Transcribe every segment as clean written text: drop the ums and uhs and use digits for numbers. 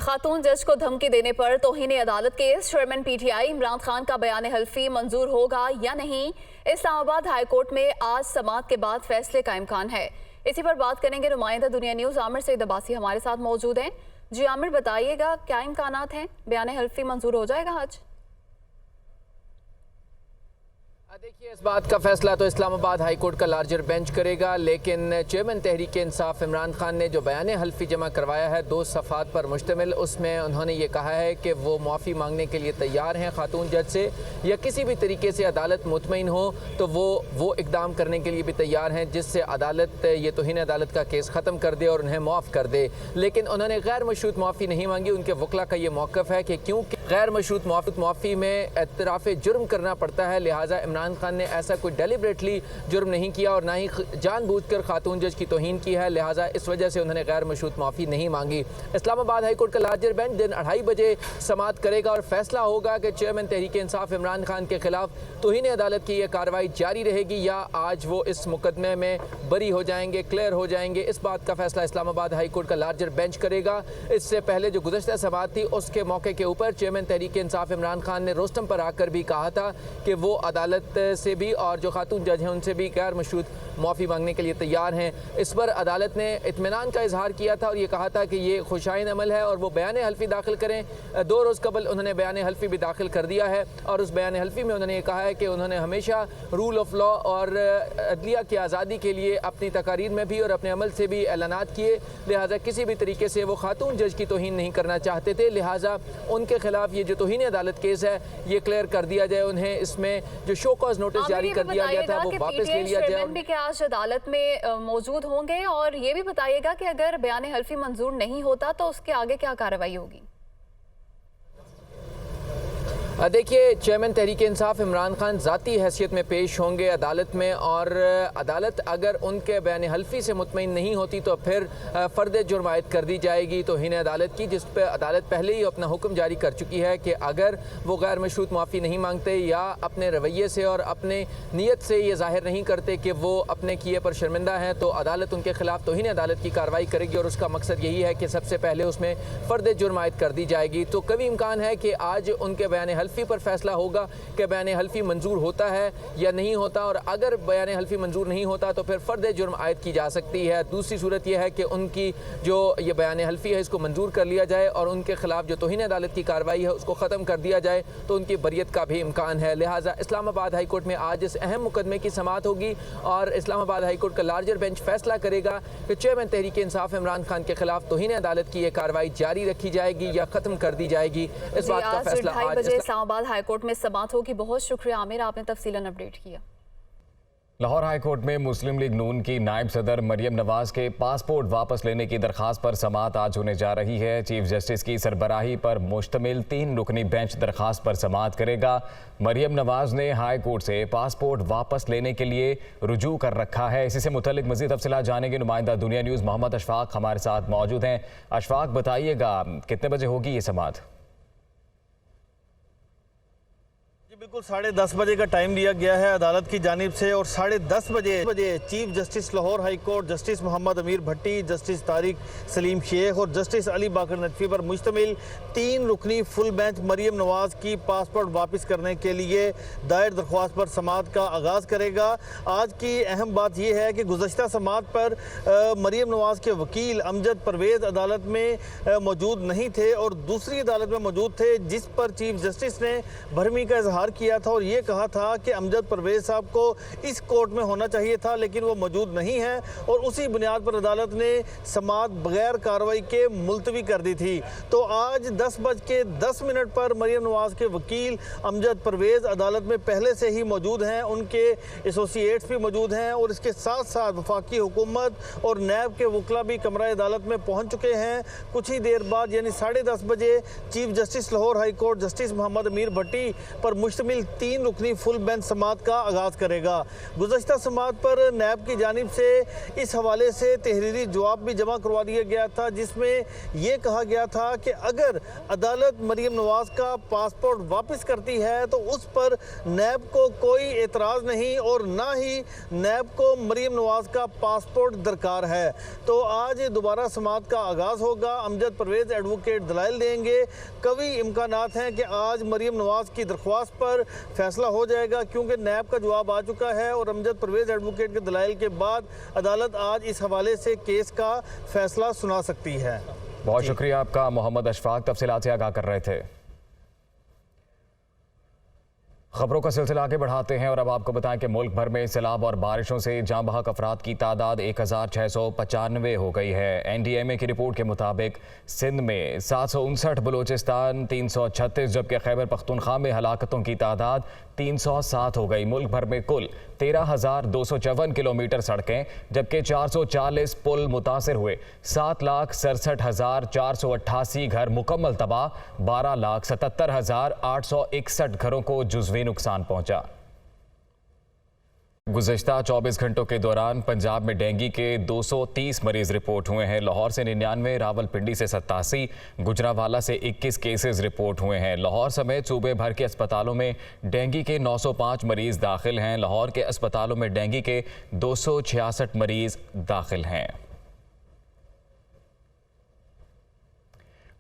खातून जज को धमकी देने पर तौहीन अदालत case, chairman PTI Imran Khan का बयान हल्फी मंजूर होगा या नहीं। इस्लामाबाद हाई कोर्ट में आज समाअत के बाद फैसले का इम्कान है। इसी पर बात करेंगे नुमाइंदा दुनिया न्यूज आमिर सईद अब्बासी हमारे साथ मौजूद हैं। जी आमिर, बताइएगा क्या इम्कानात हैं, बयान हल्फी मंजूर हो जाएगा आज? देखिए, इस बात का फैसला तो इस्लामाबाद हाई कोर्ट का लार्जर बेंच करेगा, लेकिन चेयरमैन तहरीक इंसाफ इमरान खान ने जो बयान हल्फी जमा करवाया है 2 सफ़ात पर मुश्तमिल, उसमें उन्होंने ये कहा है कि वो माफ़ी मांगने के लिए तैयार हैं खातून जज से, या किसी भी तरीके से अदालत मुतमईन हो तो वो इकदाम करने के लिए भी तैयार हैं जिससे अदालत ये तौहीन अदालत का केस ख़त्म कर दे और उन्हें माफ़ कर दे। लेकिन उन्होंने गैर मशरूत माफ़ी नहीं मांगी। उनके वकला का ये मौक़िफ़ है कि क्योंकि गैर मशरूत माफ़ी में एतराफ़ जुर्म करना पड़ता है, लिहाजा इमरान खान ने ऐसा कोई डेलिबरेटली जुर्म नहीं किया और ना ही जानबूझकर खातून जज की तौहीन की है, लिहाजा इस वजह से उन्होंने गैर मशरूत माफ़ी नहीं मांगी। इस्लामाबाद हाई कोर्ट का लार्जर बेंच दिन 2:30 बजे समाअत करेगा और फैसला होगा कि चेयरमैन तहरीक इंसाफ इमरान खान के खिलाफ तौहीन अदालत की यह कार्रवाई जारी रहेगी या आज वो इस मुकदमे में बरी हो जाएंगे, क्लियर हो जाएंगे। इस बात का फैसला इस्लामाबाद हाई कोर्ट का लार्जर बेंच करेगा। इससे पहले जो गुज़श्ता समाअत थी उसके मौके के ऊपर चेयरमैन तहरीक इंसाफ इमरान खान ने रोस्टम पर आकर भी कहा था कि वो अदालत से भी और जो खातून जज हैं उनसे भी गैर मशरूत माफ़ी मांगने के लिए तैयार हैं। इस पर अदालत ने इत्मीनान का इजहार किया था और ये कहा था कि ये खुशाइन अमल है और वो बयान हल्फी दाखिल करें। 2 रोज़ कबल उन्होंने बयान हल्फी भी दाखिल कर दिया है और उस बयान हल्फी में उन्होंने ये कहा है कि उन्होंने हमेशा रूल ऑफ लॉ और अदलिया की आज़ादी के लिए अपनी तकारीर में भी और अपने अमल से भी ऐलानात किए, लिहाजा किसी भी तरीके से वो खातून जज की तौहीन नहीं करना चाहते थे। लिहाजा उनके खिलाफ ये जो तौहीन अदालत केस है ये क्लियर कर दिया जाए। उन्हें इसमें जो शो कॉज नोटिस जारी कर दिया गया था वो वापस ले लिया जाए। भी क्या आज अदालत में मौजूद होंगे? और ये भी बताइएगा कि अगर बयान हल्फी मंजूर नहीं होता तो उसके आगे क्या कार्रवाई होगी? देखिए, चेयरमैन तहरीक इंसाफ इमरान खान ज़ाती हैसियत में पेश होंगे अदालत में और अदालत अगर उनके बयान हल्फी से मुतमईन नहीं होती तो फिर फ़र्द जुर्म आयद कर दी जाएगी तौहीन अदालत की, जिस पर अदालत पहले ही अपना हुक्म जारी कर चुकी है कि अगर वो गैर मशरूत माफ़ी नहीं मांगते या अपने रवैये से और अपने नीयत से ये ज़ाहिर नहीं करते कि वो अपने किए पर शर्मिंदा हैं तो अदालत उनके खिलाफ तौहीन अदालत की कार्रवाई करेगी और उसका मकसद यही है कि सबसे पहले उसमें फ़र्द जुर्म आयद कर दी जाएगी। तो कभी इम्कान है कि आज उनके बयान हल्फी पर फैसला होगा कि बयान हल्फी मंजूर होता है या नहीं होता, और अगर बयान हल्फी मंजूर नहीं होता तो फिर फर्द जुर्म आयद की जा सकती है। दूसरी सूरत यह है कि उनकी जो ये बयान हल्फी है इसको मंजूर कर लिया जाए और उनके खिलाफ जो तौहीन अदालत की कार्रवाई है उसको ख़त्म कर दिया जाए तो उनकी बरियत का भी इम्कान है। लिहाजा इस्लामाबाद हाई कोर्ट में आज इस अहम मुकदमे की समाअत होगी और इस्लामाबाद हाई कोर्ट का लार्जर बेंच फैसला करेगा कि चेयरमैन तहरीक इंसाफ इमरान खान के खिलाफ तौहीन अदालत की यह कार्रवाई जारी रखी जाएगी या ख़त्म कर दी जाएगी। इस बात का फैसला आज इस्लामाबाद हाई कोर्ट में समाअत होगी। बहुत शुक्रिया आमिर, आपने तफसीलन अपडेट किया। लाहौर हाई कोर्ट में मुस्लिम लीग नून की नायब सदर मरियम नवाज के पासपोर्ट वापस लेने की दरख्वास्त पर समाअत आज होने जा रही है। चीफ जस्टिस की सरबराही पर मुश्तमिल 3 रुकनी बेंच दरख्वास्त पर समाअत करेगा। मरियम नवाज ने हाई कोर्ट से पासपोर्ट वापस लेने के लिए रुजू कर रखा है। इसी से मुतल्लिक मज़ीद तफसीलात जानेंगे। नुमाइंदा दुनिया न्यूज़ मोहम्मद अशफाक हमारे साथ मौजूद हैं। अशफाक, बताइएगा कितने बजे होगी ये समाअत? बिल्कुल 10:30 बजे का टाइम दिया गया है अदालत की जानिब से और 10:30 बजे chief justice Lahore high court justice Mohammad Ameer Bhatti, justice Tariq Saleem Sheikh और जस्टिस अली बाकर नकवी पर मुश्तमिल 3 रुकनी फुल बेंच मरियम नवाज की पासपोर्ट वापस करने के लिए दायर दरख्वास्त पर समाअत का आगाज़ करेगा। आज की अहम बात यह है कि गुज़श्ता समाअत पर मरियम नवाज के वकील अमजद परवेज़ अदालत में मौजूद नहीं थे और दूसरी अदालत में मौजूद थे, जिस पर चीफ जस्टिस ने भरमी का इजहार किया था और ये कहा था कि अमजद परवेज़ साहब को इस कोर्ट में होना चाहिए था लेकिन वो मौजूद नहीं है और उसी बुनियाद पर अदालत ने समाअत बगैर कार्रवाई के मुलतवी कर दी थी। तो आज 10:10 पर मरियम नवाज के वकील अमजद परवेज़ अदालत में पहले से ही मौजूद हैं, उनके एसोसिएट्स भी मौजूद हैं और इसके साथ साथ वफाकी हुकूमत और नैब के वकला भी कमरा अदालत में पहुँच चुके हैं। कुछ ही देर बाद यानी 10:30 बजे chief justice Lahore high court justice Mohammad Ameer Bhatti पर मुश्तमिल 3 रुकनी फुल बेंच समाअत का आगाज़ करेगा। गुज़श्ता समाअत पर नैब की जानिब से इस हवाले से तहरीरी जवाब भी जमा करवा दिया गया था, जिसमें यह कहा गया था कि अगर अदालत मरीम नवाज का पासपोर्ट वापस करती है तो उस पर नैब को कोई एतराज़ नहीं और ना ही नैब को मरीम नवाज का पासपोर्ट दरकार है। तो आज दोबारा समाअत का आगाज़ होगा। अमजद परवेज़ एडवोकेट दलाइल देंगे। कभी इम्कानात हैं कि आज मरीम नवाज की दरख्वास्त पर फैसला हो जाएगा, क्योंकि नैब का जवाब आ चुका है और अमजद परवेज़ एडवोकेट के दलाइल के बाद अदालत आज इस हवाले से केस का फैसला सुना सकती है। बहुत शुक्रिया आपका मोहम्मद अशफाक, तफसीलात से आगाह कर रहे थे। खबरों का सिलसिला आगे बढ़ाते हैं और अब आपको बताएं कि मुल्क भर में सैलाब और बारिशों से जाँ बहक अफराद की तादाद 1695 हो गई है। NDMA की रिपोर्ट के मुताबिक सिंध में 759, बलूचिस्तान 336, जबकि खैबर पख्तूनख्वा में हलाकतों की तादाद 307 हो गई। मुल्क भर में कुल 13,254 किलोमीटर सड़कें जबकि 440 पुल मुतासर हुए। 7,67,488 घर मुकम्मल तबाह, 12,77,861 घरों को जुज़वी नुकसान पहुंचा। गुज़श्ता 24 घंटों के दौरान पंजाब में डेंगू के 230 मरीज रिपोर्ट हुए हैं। लाहौर से 99, रावलपिंडी से 87, गुजरावाला से 21 केसेस रिपोर्ट हुए हैं। लाहौर समेत सूबे भर के अस्पतालों में डेंगू के 905 मरीज दाखिल हैं। लाहौर के अस्पतालों में डेंगू के 266 मरीज दाखिल हैं।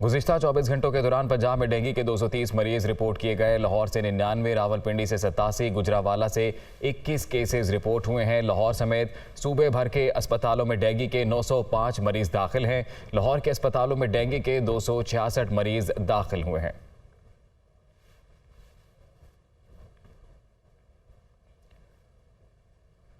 गुज़िश्ता 24 घंटों के दौरान पंजाब में डेंगू के 230 मरीज रिपोर्ट किए गए। लाहौर से 99, रावलपिंडी से 87, गुजरावाला से 21 केसेस रिपोर्ट हुए हैं। लाहौर समेत सूबे भर के अस्पतालों में डेंगू के 905 मरीज दाखिल हैं। लाहौर के अस्पतालों में डेंगू के 266 मरीज दाखिल हुए हैं।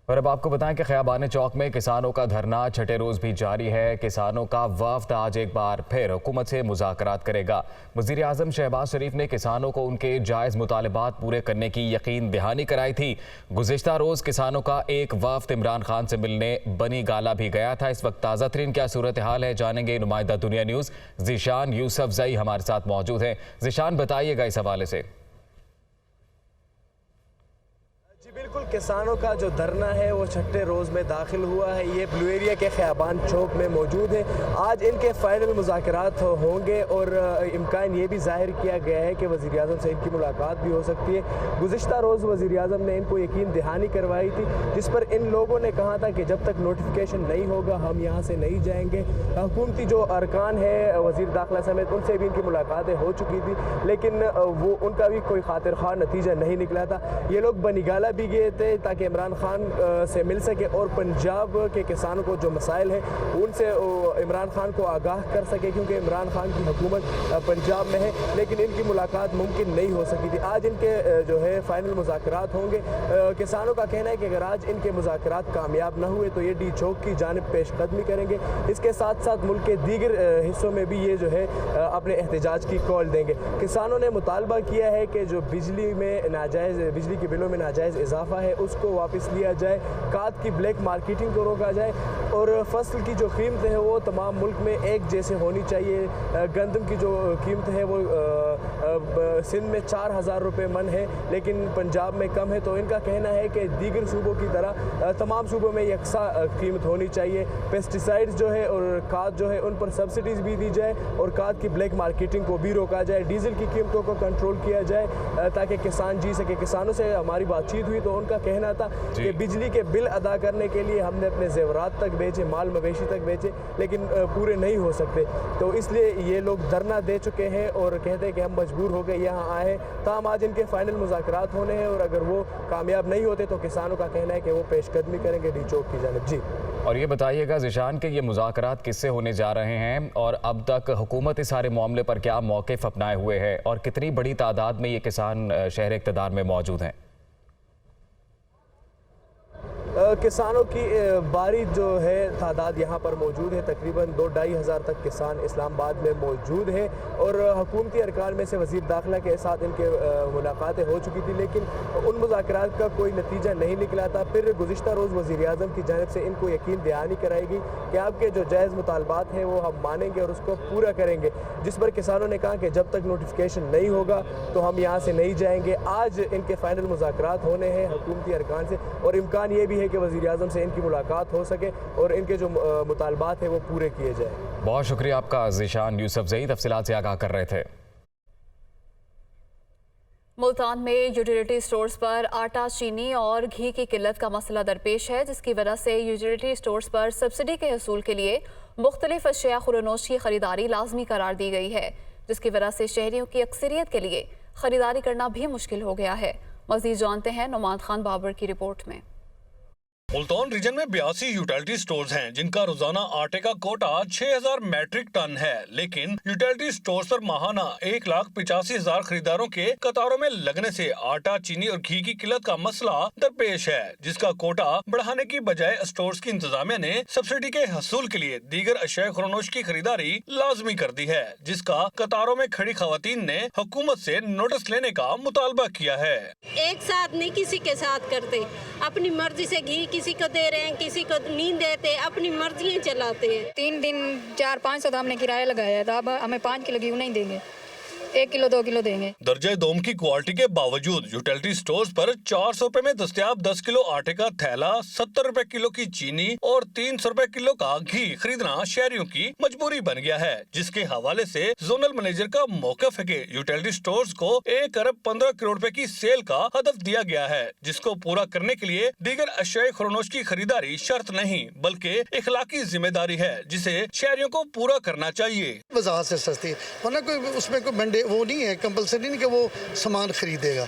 और अब आपको बताएं कि ख़याबान चौक में किसानों का धरना छठे रोज़ भी जारी है। किसानों का वफ़द आज एक बार फिर हुकूमत से मुज़ाकरात करेगा। वज़ीर आज़म शहबाज शरीफ ने किसानों को उनके जायज़ मुतालबात पूरे करने की यकीन दहानी कराई थी। गुज़िश्ता रोज़ किसानों का एक वफ़द इमरान खान से मिलने बनी गाला भी गया था। इस वक्त ताज़ा तरीन क्या सूरत हाल है जानेंगे नुमाइंदा दुनिया न्यूज़ ज़ीशान यूसुफज़ई हमारे साथ मौजूद हैं। ज़ीशान, बताइएगा इस हवाले से। बिल्कुल, किसानों का जो धरना है वो छठे रोज़ में दाखिल हुआ है। ये ब्लू एरिया के ख़याबान चौक में मौजूद है। आज इनके फ़ाइनल मुज़ाकरात होंगे और इम्कान ये भी ज़ाहिर किया गया है कि वज़ीर आज़म से इनकी मुलाकात भी हो सकती है। गुज़िश्ता रोज़ वज़ीर आज़म ने इनको यकीन दहानी करवाई थी, जिस पर इन लोगों ने कहा था कि जब तक नोटिफिकेशन नहीं होगा हम यहाँ से नहीं जाएंगे। हुकूमती जो अरकान है वज़ीर दाखिला समेत उनसे भी इनकी मुलाकातें हो चुकी थी, लेकिन वो उनका भी कोई खातिर ख़्वाह नतीजा नहीं निकला था। ये लोग बनीगाला भी गए थे ताकि इमरान खान से मिल सके और पंजाब के किसानों को जो मसाइल हैं उनसे इमरान खान को आगाह कर सके, क्योंकि इमरान खान की हुकूमत पंजाब में है। लेकिन इनकी मुलाकात मुमकिन नहीं हो सकी थी। आज इनके जो है फाइनल मुज़ाकरात होंगे। किसानों का कहना है कि अगर आज इनके मुज़ाकरात कामयाब न हुए तो ये डी चौक की जानिब पेशकदमी करेंगे। इसके साथ साथ मुल्क के दीगर हिस्सों में भी ये जो है अपने एहतजाज की कॉल देंगे। किसानों ने मुतालबा किया है कि जो बिजली में नाजायज़ बिजली के बिलों में नाजायज़ इजाफा है उसको वापस लिया जाए, खाद की ब्लैक मार्केटिंग को रोका जाए और फसल की जो कीमत है वो तमाम मुल्क में एक जैसे होनी चाहिए। गंदम की जो कीमत है वो सिंध में 4,000 रुपये मन है, लेकिन पंजाब में कम है। तो इनका कहना है कि दीगर सूबों की तरह तमाम सूबों में यकसा कीमत होनी चाहिए। पेस्टिसाइड्स जो है और खाद जो है उन पर सब्सिडीज़ भी दी जाए और खाद की ब्लैक मार्केटिंग को भी रोका जाए। डीजल की कीमतों को कंट्रोल किया जाए ताकि किसान जी सके। किसानों से हमारी बातचीत हुई तो उनका कहना था कि बिजली के बिल अदा करने के लिए हमने अपने जेवरात तक बेचे, माल मवेशी तक बेचे, लेकिन पूरे नहीं हो सकते। तो इसलिए ये लोग धरना दे चुके हैं और कहते हैं कि हम मजबूर हो गए यहाँ आए। ताहम आज इनके फाइनल मुज़ाकरात होने हैं और अगर वो कामयाब नहीं होते तो किसानों का कहना है कि वो पेशकदमी करेंगे डी चौक की जानिब। जी, और ये बताइएगा ज़ीशान के ये मुज़ाकरात किससे होने जा रहे हैं और अब तक हुकूमत इस सारे मामले पर क्या मौक़िफ़ अपनाए हुए है और कितनी बड़ी तादाद में ये किसान शहर इक़्तिदार में मौजूद हैं? किसानों की भारी जो है तादाद यहाँ पर मौजूद है, तकरीबन 2-2.5 हज़ार तक किसान इस्लामाबाद में मौजूद है। और हुकूमती अरकान में से वज़ीर दाखिला के साथ इनके मुलाकातें हो चुकी थी, लेकिन उन मुज़ाकरात का कोई नतीजा नहीं निकला था। फिर गुज़िश्ता रोज़ वज़ीर आज़म की जानिब से इनको यकीन दहानी कराएगी कि आपके जो जायज़ मुतालबात हैं वो हम मानेंगे और उसको पूरा करेंगे। जिस पर किसानों ने कहा कि जब तक नोटिफिकेशन नहीं होगा तो हम यहाँ से नहीं जाएंगे। आज इनके फाइनल मुज़ाकरात होने हैं हुकूमती अरकान से, और इम्कान ये भी है कि वज़ीर आज़म से इनकी मुलाकात हो सके और इनके जो मुतालबात हैं वो पूरे किए जाए। बहुत शुक्रिया आपका ज़ीशान यूसुफज़ई, तफसीलात से आगाह कर रहे थे। मुल्तान में यूटिलिटी स्टोर्स पर आटा, चीनी और घी की किल्लत का मसला दरपेश है, जिसकी वजह से यूटिलिटी स्टोर्स पर सब्सिडी के हसूल के लिए मुख्तलिफ अशिया खुरनोश की खरीदारी लाजमी करार दी गई है, जिसकी वजह से शहरियों की अक्सरियत के लिए खरीदारी करना भी मुश्किल हो गया है। मज़ीद जानते हैं नुमान खान बाबर की रिपोर्ट में। मुल्तान रीजन में 82 यूटिलिटी स्टोर्स हैं, जिनका रोजाना आटे का कोटा 6000 मैट्रिक टन है, लेकिन यूटिलिटी स्टोर्स पर माहाना 1,85,000 खरीदारों के कतारों में लगने से आटा, चीनी और घी की किल्लत का मसला दरपेश है, जिसका कोटा बढ़ाने की बजाय स्टोर्स की इंतजामिया ने सब्सिडी के हसूल के लिए दीगर अशिया खुरनोश की खरीदारी लाजमी कर दी है, जिसका कतारों में खड़ी खवातीन ने हुकूमत से नोटिस लेने का मुतालबा किया है। एक साथ नहीं किसी के साथ करते, अपनी मर्जी से घी किसी को दे रहे हैं, किसी को नहीं देते, अपनी मर्जी चलाते हैं। 3 दिन 400-500 तो हमने किराया लगाया था, अब हमें 5 किलो गेहूं नहीं देंगे, 1 किलो 2 किलो देंगे। दर्जे दोम की क्वालिटी के बावजूद यूटिलिटी स्टोर्स पर 400 रुपए में दस्तयाब 10 किलो आटे का थैला, 70 रुपए किलो की चीनी और 300 रुपए किलो का घी खरीदना शहरियों की मजबूरी बन गया है, जिसके हवाले से जोनल मैनेजर का मौकफ है कि यूटिलिटी स्टोर्स को 1 अरब 15 करोड़ रुपए की सेल का हदफ दिया गया है, जिसको पूरा करने के लिए दीगर अशिया खुरनोश की खरीदारी शर्त नहीं बल्कि इखलाकी जिम्मेदारी है, जिसे शहरियों को पूरा करना चाहिए। बाजार से सस्ती है, वरना कोई उसमें कोई वो नहीं है, कंपलसरी नहीं कि वो सामान खरीदेगा,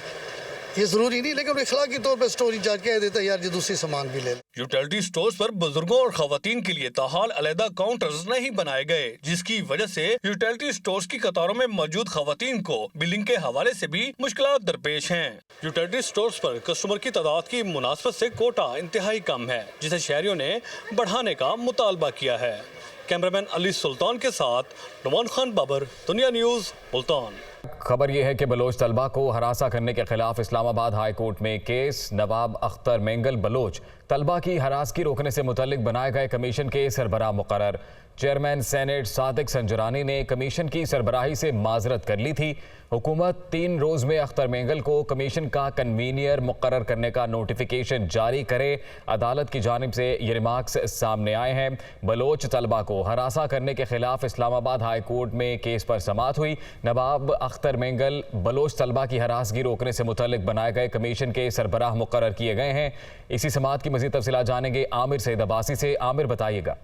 ये जरूरी नहीं, लेकिन इखलाकी तौर पर स्टोर इंचार्ज कह देता है यार ये दूसरी सामान भी ले। यूटिलिटी स्टोर्स पर बुजुर्गों और खवातीन के लिए ताहाल अलहदा काउंटर्स नहीं बनाए गए, जिसकी वजह से यूटिलिटी स्टोर्स की कतारों में मौजूद खवातीन को बिलिंग के हवाले से भी मुश्किलात दरपेश हैं। यूटिलिटी स्टोर्स पर कस्टमर की तादाद की मुनासबत से कोटा इंतहाई कम है, जिसे शहरियों ने बढ़ाने का मुतालबा किया है। कैमरामैन अली सुल्तान के साथ नुमान खान बाबर, दुनिया न्यूज़, मुल्तान। खबर यह है कि बलोच तलबा को हरासा करने के खिलाफ इस्लामाबाद हाई कोर्ट में केस। नवाब अख्तर मेंगल बलोच तलबा की हरासगी रोकने से मुतल्लिक बनाए गए कमीशन के सरबराह मुकर्रर। चेयरमैन सेनेट सादिक संजरानी ने कमीशन की सरबराही से माजरत कर ली थी। हुकूमत 3 रोज़ में अख्तर मेंगल को कमीशन का कन्वीनियर मुकर्रर करने का नोटिफिकेशन जारी करे। अदालत की जानिब से ये रिमार्क्स सामने आए हैं। बलोच तलबा को हरासा करने के खिलाफ इस्लामाबाद हाई कोर्ट में केस पर समाअत हुई। नवाब अख्तर मेंगल बलोच तलबा की हरासगी रोकने से मुतल्लिक बनाए गए कमीशन के सरबराह मुकर्रर किए गए हैं। इसी समाअत की मज़ीद तफसीलात जानेंगे आमिर सईद अब्बासी से। आमिर, बताइएगा।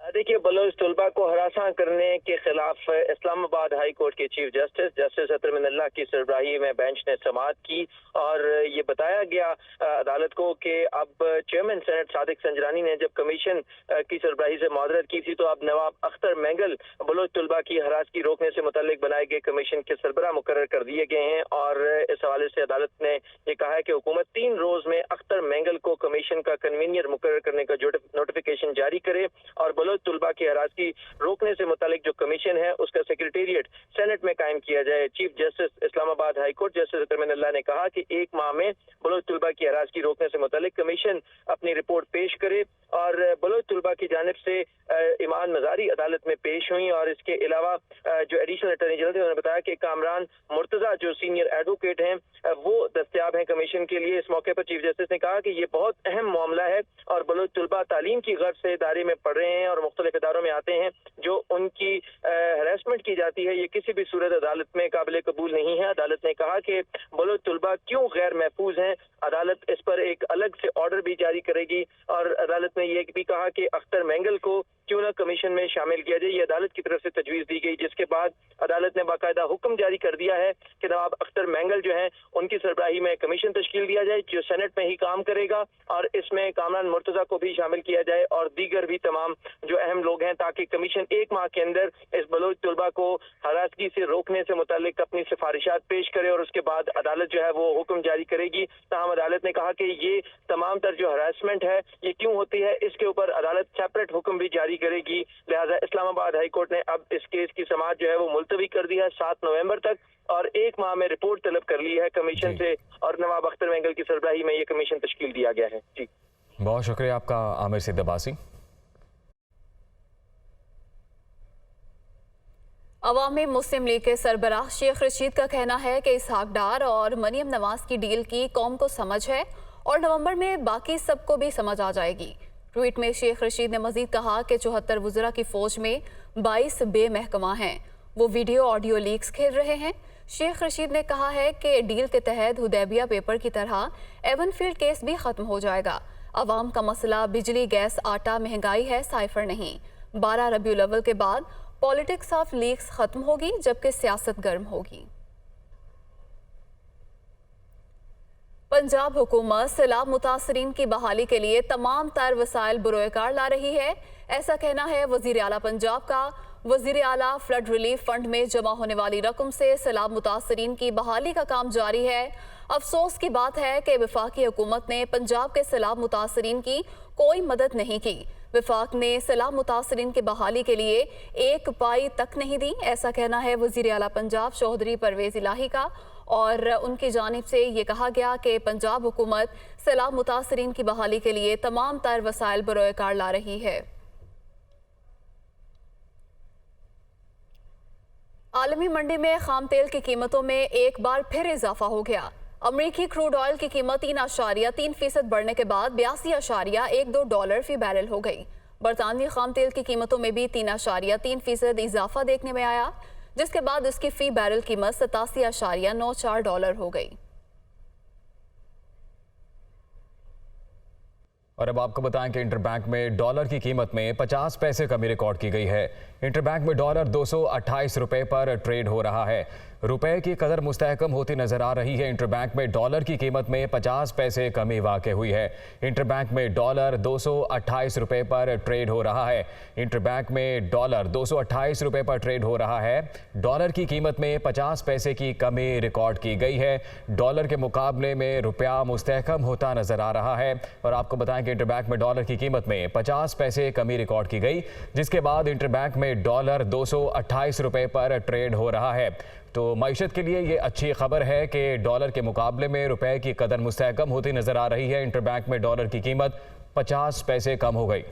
देखिए, बलोच तलबा को हरासा करने के खिलाफ इस्लामाबाद हाई कोर्ट के चीफ जस्टिस अतर मिनल्लाह की सरबराही में बेंच ने समाअत की और ये बताया गया अदालत को कि अब चेयरमैन सेनेट सादिक संजरानी ने जब कमीशन की सरबराही से माजरत की थी, तो अब नवाब अख्तर मेंगल बलोच तलबा की हरासगी रोकने से मुतल्लिक बनाए गए कमीशन के सरबराह मुकर्रर कर दिए गए हैं। और इस हवाले से अदालत ने ये कहा है कि हुकूमत 3 रोज में अख्तर मेंगल को कमीशन का कन्वीनियर मुकर्रर करने का नोटिफिकेशन जारी करे और बलोच तलबा की हरासगी रोकने से मुतालिक जो कमीशन है उसका सेक्रेटेरिएट सेनेट में कायम किया जाए। Chief justice Islamabad high court justice Athar Minallah ने कहा कि 1 माह में बलोच तलबा की हरासगी रोकने से मुतालिक कमीशन अपनी रिपोर्ट पेश करे और बलोच तलबा की जानिब से ईमान मजारी अदालत में पेश हुई। और इसके अलावा जो एडिशनल अटॉर्नी जनरल थे उन्होंने बताया कि कामरान मुर्तजा जो सीनियर एडवोकेट हैं वो दस्तयाब हैं कमीशन के लिए। इस मौके पर चीफ जस्टिस ने कहा कि ये बहुत अहम मामला है और बलोच तलबा तालीम की गर्ज से इदारे में पढ़ रहे हैं और मुख्तलिफ इदारों में आते हैं, जो उनकी हरासमेंट की जाती है ये किसी भी सूरत अदालत में काबिल कबूल नहीं है। अदालत ने कहा कि बलोच तलबा क्यों गैर महफूज हैं, अदालत इस पर एक अलग से ऑर्डर भी जारी करेगी। और अदालत ने यह भी कहा कि अख्तर मेंगल को क्यों न कमीशन में शामिल किया जाए। ये अदालत की तरफ से तजवीज़ दी गई, जिसके बाद अदालत ने बाकायदा हुक्म जारी कर दिया है कि नवाब अख्तर मैंगल जो है उनकी सरबराही में कमीशन तश्कील दिया जाए जो सेनेट में ही काम करेगा, और इसमें कामरान मुर्तज़ा को भी शामिल किया जाए और दीगर भी तमाम जो अहम लोग हैं, ताकि कमीशन 1 माह के अंदर इस बलोच तलबा को हरासगी से रोकने से मुतालिक अपनी सिफारिशात पेश करे और उसके बाद अदालत जो है वो हुक्म जारी करेगी। ताहम अदालत ने कहा कि ये तमाम तर जो हरासमेंट है ये क्यों होती है, इसके ऊपर अदालत सेपरेट हुक्म भी जारी करेगी। लिहाजा इस्लामाबाद हाई कोर्ट ने अब इस केस की समाअत जो है वो मुलतवी कर दी है 7 नवंबर तक, और 1 माह में रिपोर्ट तलब कर ली है कमीशन से, और नवाब अख्तर मैंगल की सरबराही में ये कमीशन तश्कील दिया गया है। जी बहुत शुक्रिया आपका आमिर सिद्ध अब्बासी। अवामी मुस्लिम लीग के सरबराह शेख रशीद का कहना है कि इसहाक डार और मरियम नवाज की डील की कौम को समझ है और नवंबर में बाकी सबको भी समझ आ जाएगी। ट्वीट में शेख रशीद ने मजीद कहा कि 74 वज़रा की फौज में 22 बेमहकमा हैं, वो वीडियो ऑडियो लीक्स खेल रहे हैं। शेख रशीद ने कहा है कि डील के तहत हुदैबिया पेपर की तरह एवनफील्ड केस भी खत्म हो जाएगा। अवाम का मसला बिजली, गैस, आटा, महंगाई है, साइफर नहीं। 12 रबीउल अव्वल के बाद पॉलिटिक्स ऑफ लीक्स खत्म होगी, जबकि सियासत गर्म होगी। पंजाब हुकूमत सैलाब मुतासरीन की बहाली के लिए तमाम तर वसाइल बुरोकार ला रही है, ऐसा कहना है वजीर आला पंजाब का। वजीर आला फ्लड रिलीफ फंड में जमा होने वाली रकम से सैलाब मुतासरीन की बहाली का काम जारी है। अफसोस की बात है कि वफाकी हुकूमत ने पंजाब के सैलाब मुतासरीन की कोई मदद नहीं की। वफाक ने सैलाब मुतासरीन की बहाली के लिए 1 पाई तक नहीं दी, ऐसा कहना है वजीर आला पंजाब चौधरी परवेज इलाही का। और उनकी जानिब से ये कहा गया कि पंजाब हुकूमत सैलाब मुतासरीन की बहाली के लिए तमाम तर वसाइल बरोकार ला रही है। आलमी मंडी में खाम तेल की कीमतों में एक बार फिर इजाफा हो गया। अमरीकी क्रूड ऑयल की कीमत 3.3% बढ़ने के बाद 82.12 डॉलर फी बैरल हो गई। बरतानवी खाम तेल की कीमतों में भी 3.3% इजाफा देखने में आया, जिसके बाद इसकी फी बैरल कीमत 87.94 डॉलर हो गई। और अब आपको बताएं कि इंटरबैंक में डॉलर की कीमत में 50 पैसे कमी रिकॉर्ड की गई है। इंटरबैंक में डॉलर 228 रुपए पर ट्रेड हो रहा है। रुपए की कदर मुस्तहकम होती नजर आ रही है। इंटरबैंक में डॉलर की कीमत में 50 पैसे कमी वाक़ हुई है। इंटरबैंक में डॉलर 228 रुपए पर ट्रेड हो रहा है। इंटरबैंक में डॉलर 228 रुपए पर ट्रेड हो रहा है। डॉलर की कीमत में 50 पैसे की कमी रिकॉर्ड की गई है। डॉलर के मुकाबले में रुपया मुस्तहकम होता नजर आ रहा है। और आपको बताएं कि इंटरबैंक में डॉलर की कीमत में 50 पैसे कमी रिकॉर्ड की गई, जिसके बाद इंटरबैंक में डॉलर 228 रुपए पर ट्रेड हो रहा है। तो मईशत के लिए ये अच्छी खबर है कि डॉलर के मुकाबले में रुपए की कदर मुस्तहकम होती नजर आ रही है। इंटरबैंक में डॉलर की कीमत 50 पैसे कम हो गई।